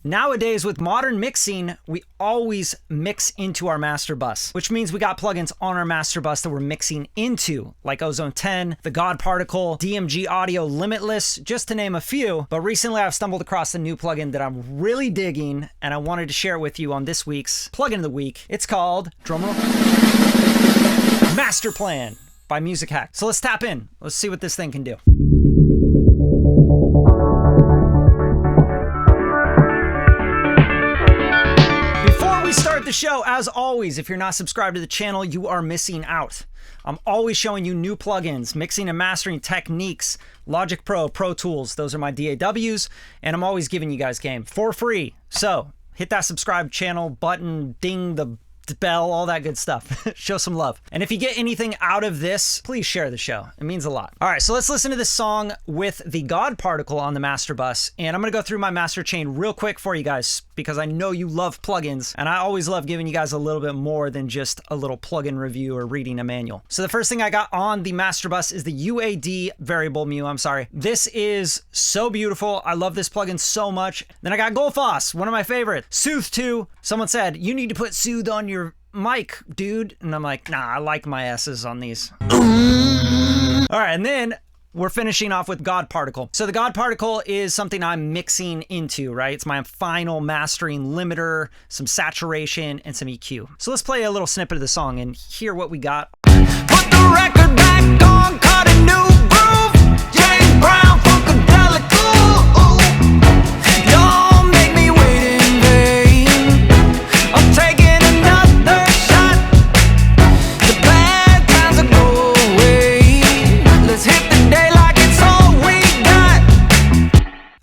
Nowadays, with modern mixing, we always mix into our master bus, which means we got plugins on our master bus that we're mixing into, like Ozone 10, the God Particle, DMG Audio Limitless, just to name a few. But recently I've stumbled across a new plugin that I'm really digging, and I wanted to share it with you on this week's Plugin of the Week. It's called, drumroll, Master Plan by Musik Hack. So let's tap in. Let's see what this thing can do. We start the show, as always, if you're not subscribed to the channel, you are missing out. I'm always showing you new plugins, mixing and mastering techniques, Logic Pro, Pro Tools, those are my DAWs, and I'm always giving you guys game for free. So hit that subscribe channel button, ding the bell, all that good stuff. Show some love. And if you get anything out of this, please share the show. It means a lot. All right, so let's listen to this song with the God Particle on the master bus. And I'm gonna go through my master chain real quick for you guys because I know you love plugins, and I always love giving you guys a little bit more than just a little plugin review or reading a manual. So the first thing I got on the master bus is the UAD variable mu, This is so beautiful. I love this plugin so much. Then I got Golfoss, one of my favorites. Soothe 2. Someone said, you need to put Soothe on your mic, dude. And I'm like, nah, I like my S's on these. All right, and then we're finishing off with God Particle. So the God Particle is something I'm mixing into, right? It's my final mastering limiter, some saturation, and some EQ. So let's play a little snippet of the song and hear what we got. Put the record back on, cut a new groove. James Brown, Funkadelic, ooh. Don't make me wait in vain. I'm taking another shot. The bad times will go away. Let's hit the day like it's all we got.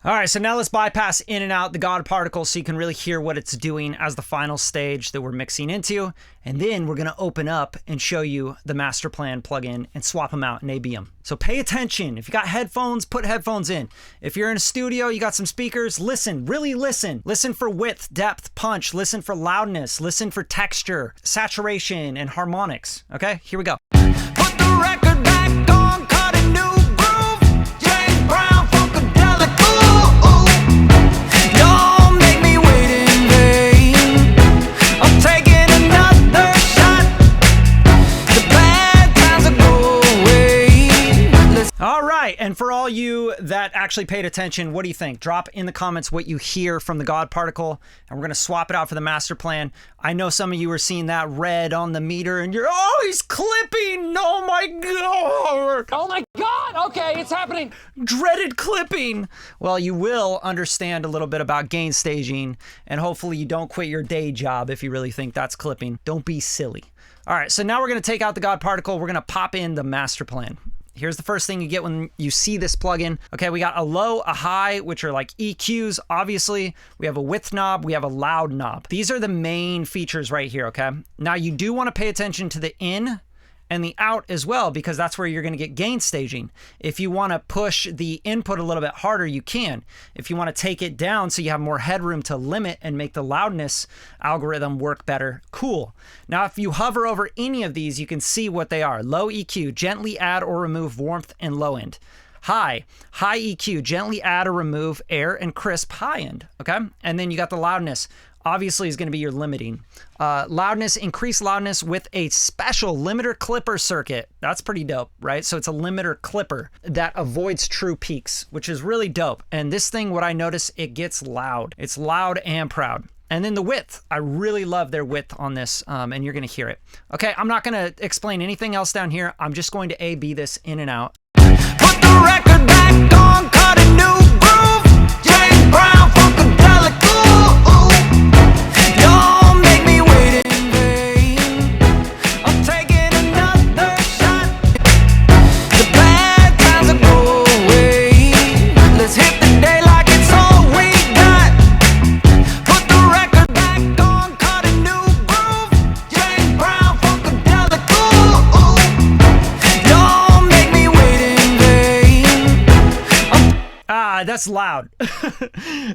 All right, so now let's bypass in and out the God Particle so you can really hear what it's doing as the final stage that we're mixing into. And then we're gonna open up and show you the Master Plan plugin and swap them out and AB them. So pay attention. If you got headphones, put headphones in. If you're in a studio, you got some speakers, listen, really listen. Listen for width, depth, punch. Listen for loudness. Listen for texture, saturation, and harmonics. Okay, here we go. Put the record back on, cut a new groove. James Brown, Funkadelic, ooh. Don't make me wait in vain. I'm taking another shot. The bad times will go away. All right, and for all you that actually paid attention, what do you think? Drop in the comments what you hear from the God Particle, and we're gonna swap it out for the Master Plan. I know some of you are seeing that red on the meter, and you're, oh, he's clipping! Oh my God! Oh my God! Okay, it's happening. Dreaded clipping! Well, you will understand a little bit about gain staging, and hopefully you don't quit your day job if you really think that's clipping. Don't be silly. All right, so now we're gonna take out the God Particle. We're gonna pop in the Master Plan. Here's the first thing you get when you see this plugin. Okay, we got a low, a high, which are like EQs, obviously. We have a width knob, we have a loud knob. These are the main features right here, okay? Now you do want to pay attention to the in and the out as well, because that's where you're going to get gain staging. If you want to push the input a little bit harder, you can. If you want to take it down so you have more headroom to limit and make the loudness algorithm work better, cool. Now, if you hover over any of these, you can see what they are. Low EQ, gently add or remove warmth and low end. High EQ, gently add or remove air and crisp high end, okay? And then you got the loudness. Obviously is going to be your limiting. Loudness, increase loudness with a special limiter clipper circuit. That's pretty dope, right? So it's a limiter clipper that avoids true peaks, which is really dope. And this thing, what I notice, it gets loud. It's loud and proud. And then the width, I really love their width on this, and you're going to hear it. Okay, I'm not going to explain anything else down here. I'm just going to A-B this in and out. Put the record back on, cut a new groove. James Brown, Funkadelic, ooh. Don't make me wait in vain. I'm taking another shot. The bad times will go away. Let's hit the day like it's all we got. Put the record back on, cut a new groove. James Brown, Funkadelic, ooh. Don't make me wait in vain. that's loud.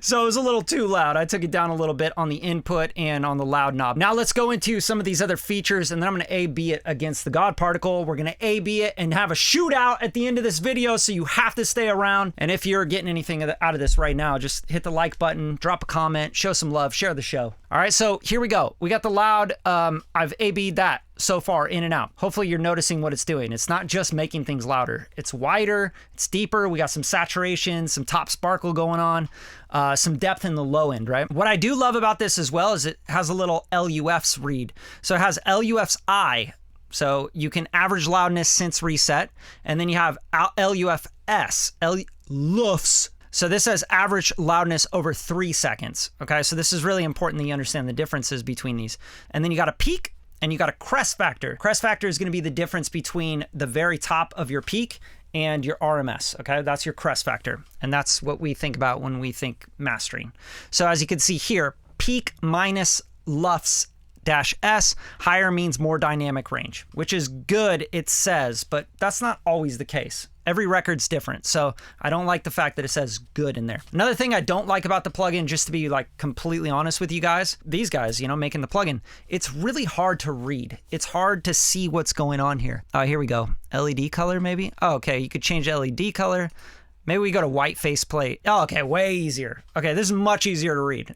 So it was a little too loud. I took it down a little bit on the input and on the loud knob. Now let's go into some of these other features, and then I'm going to A/B it against the God particle. We're going to A/B it and have a shootout at the end of this video, so you have to stay around. And if you're getting anything out of this right now, just hit the like button, drop a comment, show some love, share the show. All right, so here we go. We got the loud. I've A/B'd that so far, in and out. Hopefully you're noticing what it's doing. It's not just making things louder. It's wider, it's deeper. We got some saturation, some top sparkle going on, some depth in the low end, right? What I do love about this as well is it has a little LUFS read. So it has LUFS I, so you can average loudness since reset, and then you have LUFS, LUFS. So this says average loudness over 3 seconds. Okay, so this is really important that you understand the differences between these. And then you got a peak, and you got a crest factor. Crest factor is going to be the difference between the very top of your peak and your RMS, okay? That's your crest factor, and that's what we think about when we think mastering. So as you can see here, peak minus LUFS -S, higher means more dynamic range, which is good, it says, but that's not always the case. Every record's different, so I don't like the fact that it says good in there. Another thing I don't like about the plugin, just to be like completely honest with you guys, these guys, you know, making the plugin, it's really hard to read. It's hard to see what's going on here. Here we go. LED color maybe? Oh, okay, you could change LED color. Maybe we go to white faceplate. Oh, okay, way easier. Okay, this is much easier to read.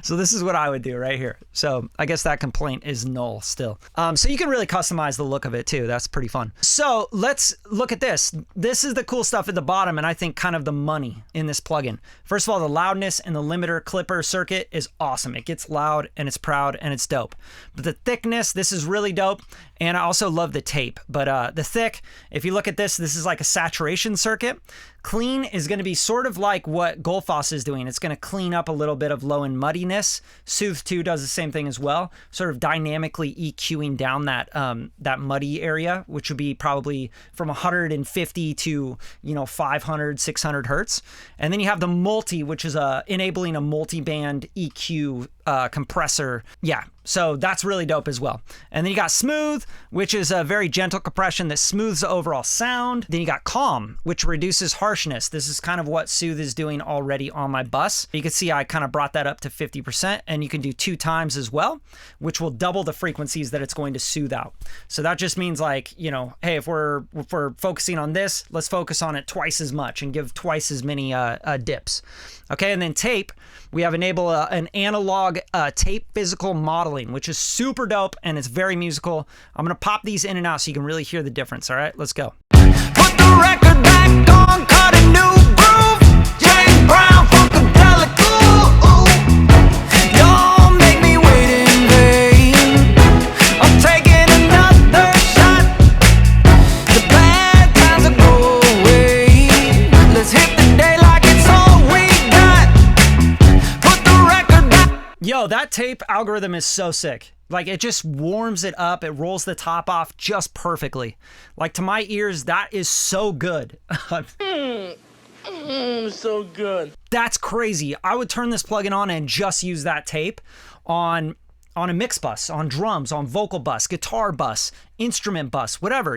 So this is what I would do right here. So I guess that complaint is null still. So you can really customize the look of it too. That's pretty fun. So let's look at this. This is the cool stuff at the bottom, and I think kind of the money in this plugin. First of all, the loudness and the limiter clipper circuit is awesome. It gets loud and it's proud and it's dope. But the thickness, this is really dope. And I also love the tape. But the thick, if you look at this, this is like a saturation circuit. Clean is going to be sort of like what Gullfoss is doing. It's going to clean up a little bit of low and muddiness. Soothe 2 does the same thing as well, sort of dynamically EQing down that that muddy area, which would be probably from 150 to 500, 600 hertz. And then you have the multi, which is enabling a multi-band EQ compressor. Yeah, so that's really dope as well. And then you got smooth, which is a very gentle compression that smooths the overall sound. Then you got calm, which reduces harshness. This is kind of what Soothe is doing already on my bus. You can see I kind of brought that up to 50%, and you can do 2 times as well, which will double the frequencies that it's going to soothe out. So that just means like, hey, if we're focusing on this, let's focus on it twice as much and give twice as many dips. Okay, and then tape, we have enable an analog tape physical modeling, which is super dope and it's very musical. I'm gonna pop these in and out so you can really hear the difference. All right, let's go. Put the record back on, cut a new groove. James Brown, funkadelic, ooh. Don't make me wait in vain. I'm taking another shot. The bad times will go away. Let's hit the day like it's all we got. Put the record back. Yo, that tape algorithm is so sick. Like, it just warms it up. It rolls the top off just perfectly. Like, to my ears, that is so good. So good. That's crazy. I would turn this plugin on and just use that tape on a mix bus, on drums, on vocal bus, guitar bus, instrument bus, whatever,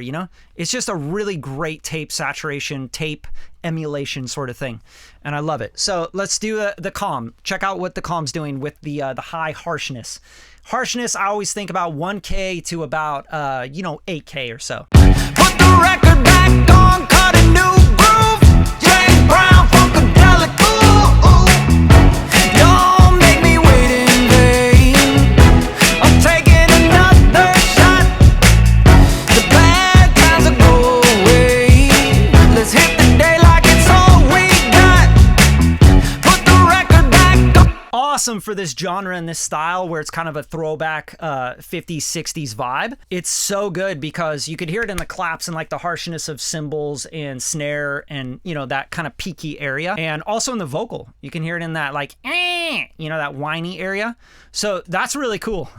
It's just a really great tape saturation, tape emulation sort of thing. And I love it. So let's do the calm. Check out what the calm's doing with the high harshness. Harshness, I always think about 1K to about, 8K or so. Put the record back on, cut a new groove. James Brown, funkadelic, ooh. Don't make me wait in vain. I'm taking another shot. The bad times will go away. Let's hit the day like it's all we got. Put the record back on. Awesome for this genre and this style where it's kind of a throwback 50s, 60s vibe. It's so good because you could hear it in the claps and like the harshness of cymbals and snare and, that kind of peaky area. And also in the vocal, you can hear it in that like, that whiny area. So that's really cool.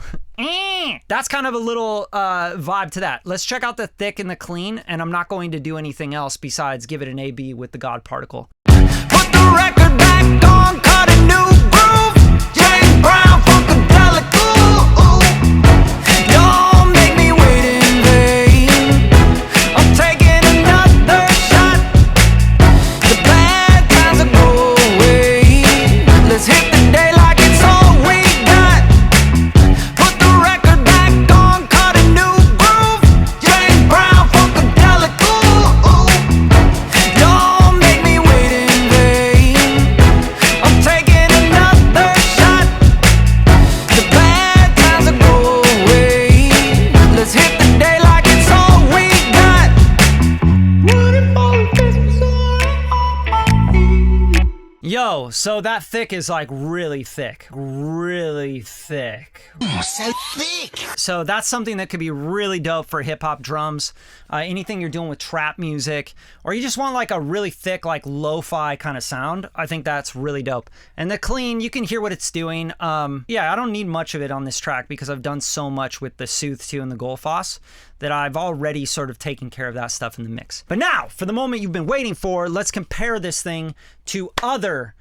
That's kind of a little vibe to that. Let's check out the thick and the clean, and I'm not going to do anything else besides give it an A/B with the God particle. Put the record back on, cut a new groove. James Brown, funkadelic, ooh. Don't make me wait in vain. I'm taking another shot. The bad times will go So that thick is like really thick. Really thick. So thick. So that's something that could be really dope for hip-hop drums. Anything you're doing with trap music, or you just want like a really thick, like lo-fi kind of sound, I think that's really dope. And the clean, you can hear what it's doing. Yeah, I don't need much of it on this track because I've done so much with the Soothe 2 and the Goldfoss that I've already sort of taken care of that stuff in the mix. But now, for the moment you've been waiting for, let's compare this thing to other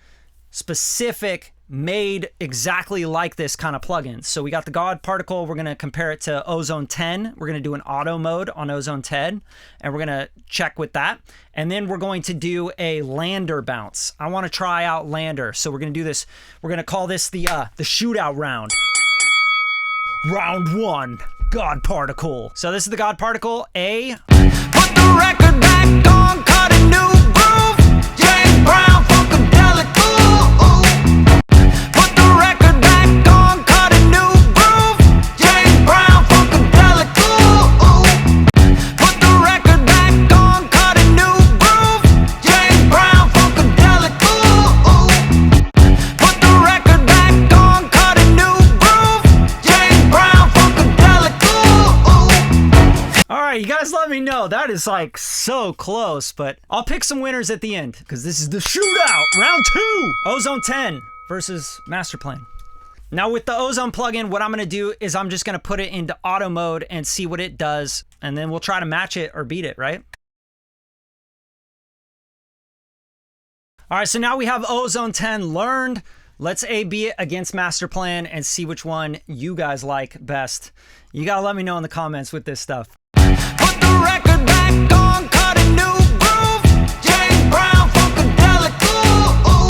specific, made exactly like this kind of plugins. So we got the God Particle. We're going to compare it to Ozone 10. We're going to do an auto mode on Ozone 10, and we're going to check with that. And then we're going to do a LANDR bounce. I want to try out LANDR. So we're going to do this. We're going to call this the shootout round. Round 1, God Particle. So this is the God Particle A. Put the record back on, cut a new groove. James Brown, Funkadelic, ooh, ooh. Put the record back on, cut a new groove. James Brown, Funkadelic, ooh, ooh. Put the record back on, cut a new groove. James Brown, Funkadelic, ooh, ooh. Put the record back on, cut a new groove. James Brown, Funkadelic, ooh, ooh. All right, you guys let me know. That is like so close, but I'll pick some winners at the end because this is the shootout. Round 2, Ozone 10 versus Masterplan. Now with the Ozone plugin, what I'm going to do is I'm just going to put it into auto mode and see what it does, and then we'll try to match it or beat it, right? All right, so now we have Ozone 10 learned. Let's A/B it against Masterplan and see which one you guys like best. You got to let me know in the comments with this stuff. Put the record back on, cut a new groove. James Brown, Funkadelic, ooh, ooh.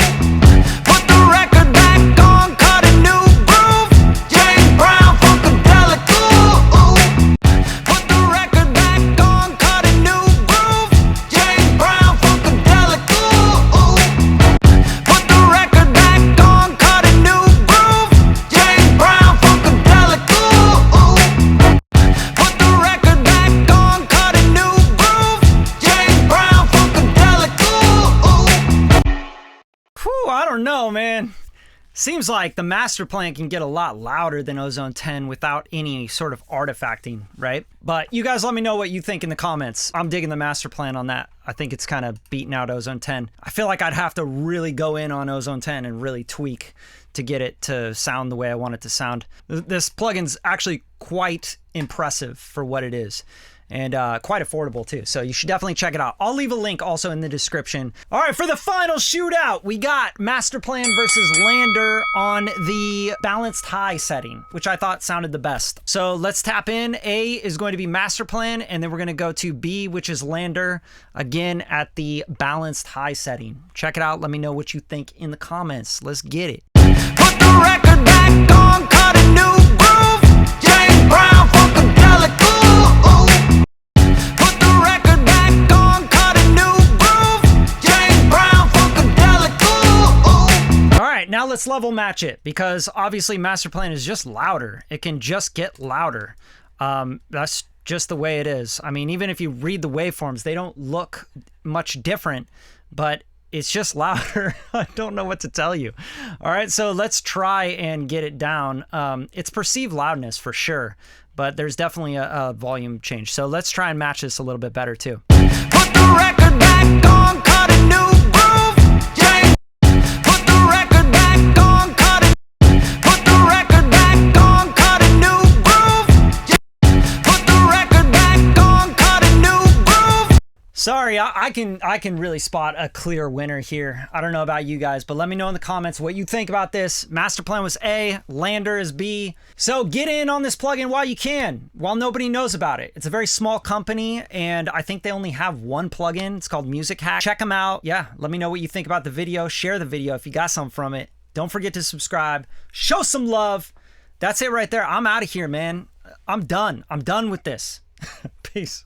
Put the record back on, cut a new groove. James Brown, Funkadelic, ooh, ooh. Put the record back on, cut a new groove. James Brown, Funkadelic, ooh, ooh. Put the record back on, cut a new groove. James Brown, Funkadelic, ooh, ooh. Put the record back on, cut a new groove. James Brown, Funkadelic, ooh, ooh. Whew, I don't know, man. Seems like the Masterplan can get a lot louder than Ozone 10 without any sort of artifacting, right? But you guys let me know what you think in the comments. I'm digging the Masterplan on that. I think it's kind of beating out Ozone 10. I feel like I'd have to really go in on Ozone 10 and really tweak to get it to sound the way I want it to sound. This plugin's actually quite impressive for what it is. And quite affordable too. So you should definitely check it out. I'll leave a link also in the description. All right, for the final shootout, we got Masterplan versus LANDR on the balanced high setting, which I thought sounded the best. So let's tap in. A is going to be Masterplan, and then we're going to go to B, which is LANDR, again at the balanced high setting. Check it out. Let me know what you think in the comments. Let's get it. Put the record back on, cut a new groove. James Brown, Funkadelic, ooh, ooh. Put the record back on, cut a new groove. James Brown, Funkadelic, ooh, ooh. All right, now let's level match it because obviously Masterplan is just louder. It can just get louder. That's just the way it is. I mean, even if you read the waveforms, they don't look much different, but it's just louder. I don't know what to tell you. All right, so let's try and get it down. It's perceived loudness for sure, but there's definitely a volume change. So let's try and match this a little bit better too. Put the record back on, cut a new groove. James. Put the record back on, cut a. Put the record back on, cut a new groove. Put the record back on, cut a new groove. Sorry, I can really spot a clear winner here. I don't know about you guys, but let me know in the comments what you think about this. Masterplan was A, LANDR is B. So get in on this plugin while you can, while nobody knows about it. It's a very small company, and I think they only have one plugin. It's called Musik Hack. Check them out. Yeah, let me know what you think about the video. Share the video if you got something from it. Don't forget to subscribe. Show some love. That's it right there. I'm out of here, man. I'm done. I'm done with this. Peace.